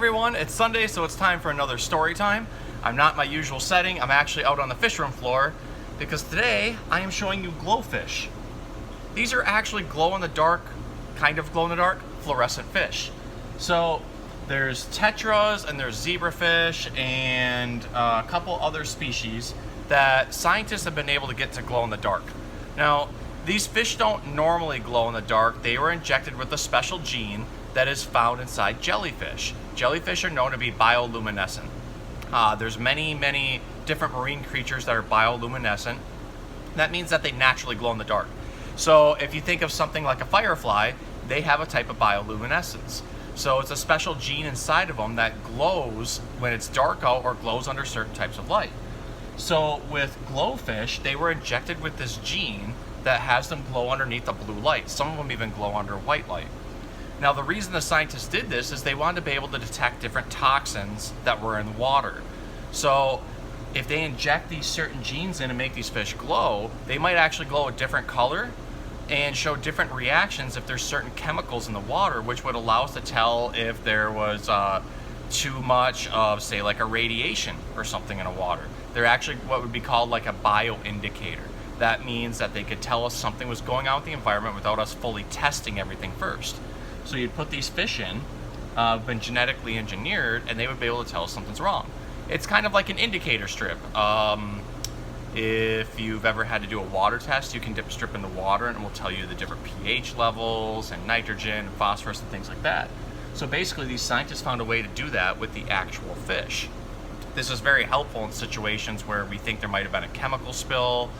everyone, it's Sunday, so it's time for another story time. I'm not in my usual setting. I'm actually out on the fish room floor because today I am showing you glowfish. These are actually glow-in-the-dark, kind of glow-in-the-dark, fluorescent fish. So there's tetras and there's zebrafish and a couple other species that scientists have been able to get to glow in the dark. Now, these fish don't normally glow in the dark. They were injected with a special gene that is found inside jellyfish. Jellyfish are known to be bioluminescent. There's many different marine creatures that are bioluminescent. That means that they naturally glow in the dark. So if you think of something like a firefly, they have a type of bioluminescence. So it's a special gene inside of them that glows when it's dark out or glows under certain types of light. So with glowfish, they were injected with this gene that has them glow underneath a blue light. Some of them even glow under white light. Now the reason the scientists did this is they wanted to be able to detect different toxins that were in water. So if they inject these certain genes in and make these fish glow, they might actually glow a different color and show different reactions if there's certain chemicals in the water, which would allow us to tell if there was too much of, say, like a radiation or something in a water. They're actually what would be called like a bioindicator. That means that they could tell us something was going on with the environment without us fully testing everything first. So you'd put these fish in, been genetically engineered, and they would be able to tell us something's wrong. It's kind of like an indicator strip. If you've ever had to do a water test, you can dip a strip in the water and it will tell you the different pH levels and nitrogen and phosphorus and things like that. So basically these scientists found a way to do that with the actual fish. This is very helpful in situations where we think there might have been a chemical spill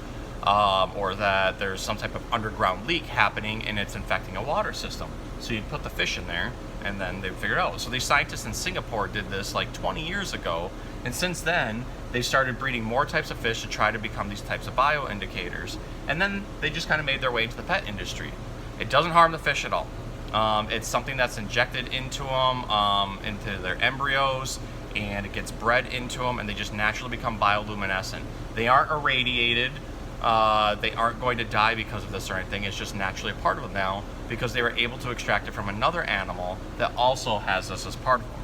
or that there's some type of underground leak happening and it's infecting a water system. So you'd put the fish in there and then they'd figure it out. So these scientists in Singapore did this like 20 years ago, and since then they started breeding more types of fish to try to become these types of bioindicators, and then they just kind of made their way into the pet industry. It doesn't harm the fish at all. It's something that's injected into them, into their embryos, and it gets bred into them, and they just naturally become bioluminescent. They aren't irradiated. They aren't going to die because of this or anything. It's just naturally a part of them now because they were able to extract it from another animal that also has this as part of them.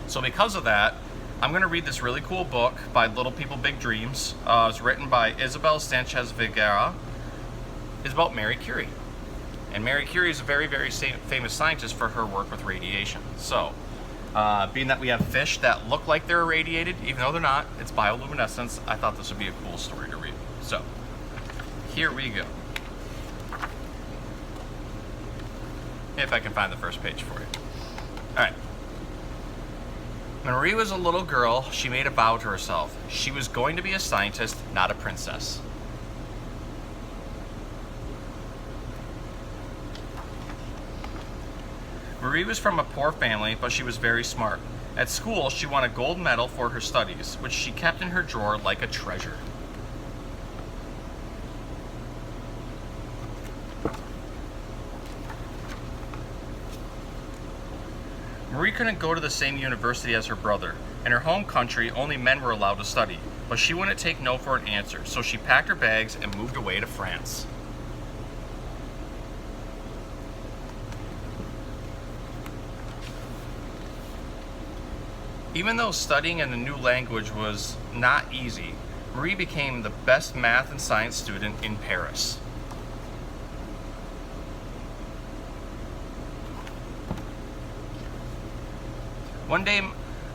So because of that, I'm going to read this really cool book by Little People Big Dreams. It's written by Isabel Sanchez Vergara. It's about Marie Curie. And Marie Curie is a very famous scientist for her work with radiation. So being that we have fish that look like they're irradiated, even though they're not, it's bioluminescence, I thought this would be a cool story to read. So, here we go. If I can find the first page for you. Alright. When Marie was a little girl, she made a vow to herself. She was going to be a scientist, not a princess. Marie was from a poor family, but she was very smart. At school, she won a gold medal for her studies, which she kept in her drawer like a treasure. Marie couldn't go to the same university as her brother. In her home country, only men were allowed to study, but she wouldn't take no for an answer, so she packed her bags and moved away to France. Even though studying in a new language was not easy, Marie became the best math and science student in Paris. One day,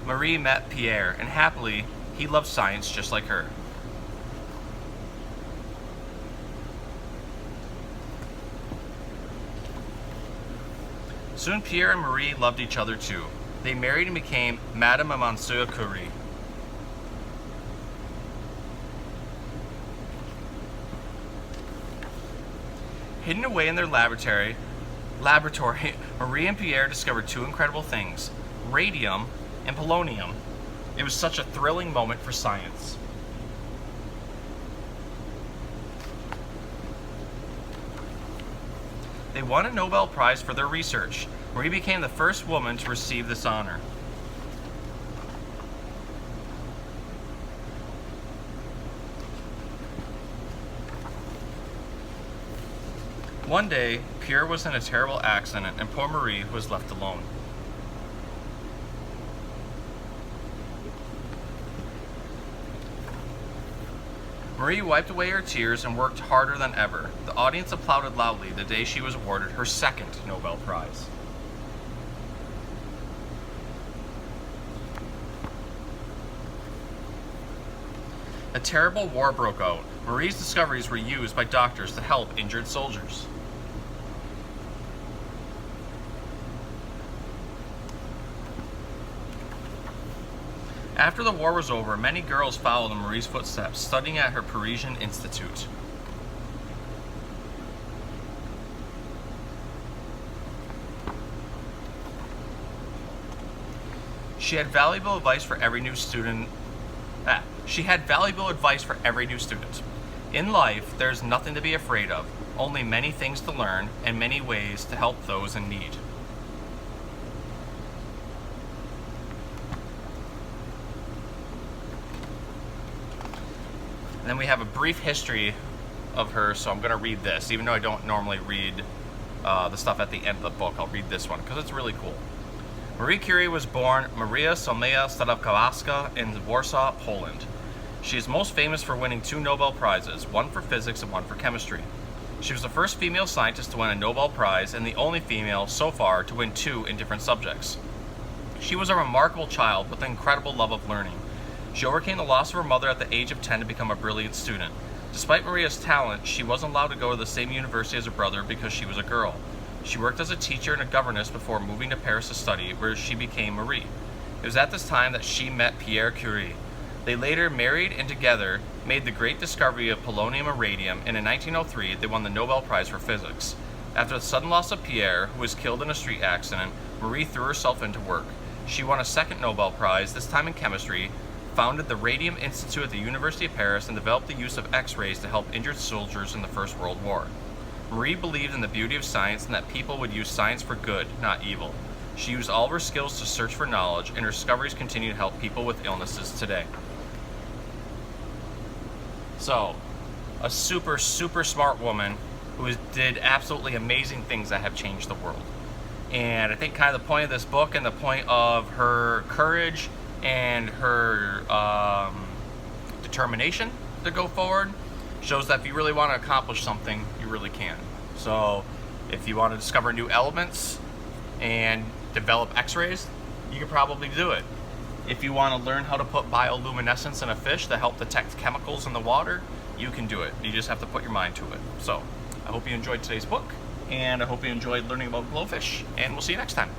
Marie met Pierre, and happily, he loved science just like her. Soon Pierre and Marie loved each other too. They married and became Madame and Monsieur Curie. Hidden away in their laboratory, Marie and Pierre discovered two incredible things: radium and polonium. It was such a thrilling moment for science. They won a Nobel Prize for their research. Marie became the first woman to receive this honor. One day, Pierre was in a terrible accident and poor Marie was left alone. Marie wiped away her tears and worked harder than ever. The audience applauded loudly the day she was awarded her second Nobel Prize. A terrible war broke out. Marie's discoveries were used by doctors to help injured soldiers. After the war was over, many girls followed in Marie's footsteps, studying at her Parisian institute. She had valuable advice for every new student. In life, there's nothing to be afraid of, only many things to learn and many ways to help those in need. And then we have a brief history of her, so I'm going to read this. Even though I don't normally read the stuff at the end of the book, I'll read this one because it's really cool. Marie Curie was born Maria Solomea Stadowska in Warsaw, Poland. She is most famous for winning 2 Nobel Prizes, one for physics and one for chemistry. She was the first female scientist to win a Nobel Prize and the only female so far to win 2 in different subjects. She was a remarkable child with an incredible love of learning. She overcame the loss of her mother at the age of 10 to become a brilliant student. Despite Maria's talent, she wasn't allowed to go to the same university as her brother because she was a girl. She worked as a teacher and a governess before moving to Paris to study, where she became Marie. It was at this time that she met Marie Curie. They later married and together made the great discovery of polonium and radium, and in 1903 they won the Nobel Prize for Physics. After the sudden loss of Pierre, who was killed in a street accident, Marie threw herself into work. She won a second Nobel Prize, this time in chemistry, founded the Radium Institute at the University of Paris, and developed the use of X-rays to help injured soldiers in the First World War. Marie believed in the beauty of science and that people would use science for good, not evil. She used all of her skills to search for knowledge, and her discoveries continue to help people with illnesses today. So, a super, super smart woman who did absolutely amazing things that have changed the world. And I think kind of the point of this book and the point of her courage and her determination to go forward shows that if you really want to accomplish something, you really can. So if you want to discover new elements and develop X-rays, you can probably do it. If you want to learn how to put bioluminescence in a fish to help detect chemicals in the water, you can do it. You just have to put your mind to it. So I hope you enjoyed today's book, and I hope you enjoyed learning about GLOFISH, and we'll see you next time.